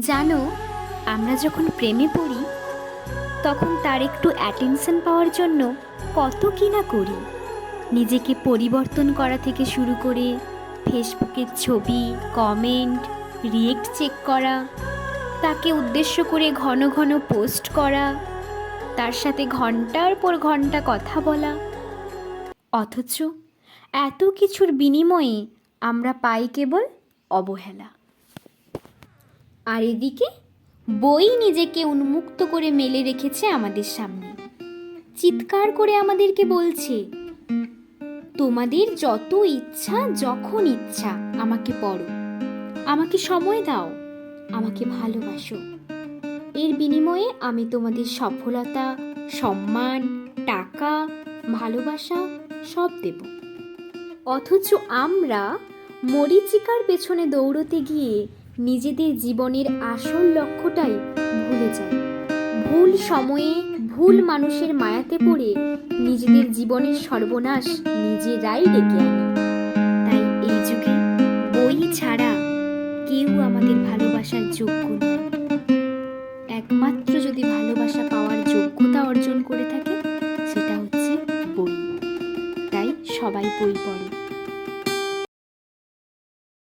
জানো, আমরা যখন প্রেমে পড়ি তখন তার একটু অ্যাটেনশন পাওয়ার জন্য কত কি না করি। নিজেকে পরিবর্তন করা থেকে শুরু করে ফেসবুকের ছবি, কমেন্ট, রিয়েক্ট চেক করা, তাকে উদ্দেশ্য করে ঘন ঘন পোস্ট করা, তার সাথে ঘন্টার পর ঘন্টা কথা বলা। অথচ এত কিছুর বিনিময়ে আমরা পাই কেবল অবহেলা। আর এদিকে বই নিজেকে উন্মুক্ত করে মেলে রেখেছে আমাদের সামনে, চিৎকার করে আমাদেরকে বলছে, তোমাদের যত ইচ্ছা যখন ইচ্ছা আমাকে পড়ো, আমাকে সময় দাও, আমাকে ভালোবাসো। এর বিনিময়ে আমি তোমাদের সফলতা, সম্মান, টাকা, ভালোবাসা সব দেব। অথচ আমরা মরীচিকার পেছনে দৌড়তে গিয়ে নিজেদের জীবনের আসল লক্ষ্যটাই ভুলে যাই। ভুল সময়ে ভুল মানুষের মায়াতে পড়ে নিজেদের জীবনের সর্বনাশ নিজেরাই ডেকে আনি। তাই এই যুগে বই ছাড়া কেউ আমাদের ভালোবাসার যোগ্য নয়। একমাত্র যদি ভালোবাসা পাওয়ার যোগ্যতা অর্জন করে থাকে সেটা হচ্ছে বই। তাই সবাই বই পড়ো।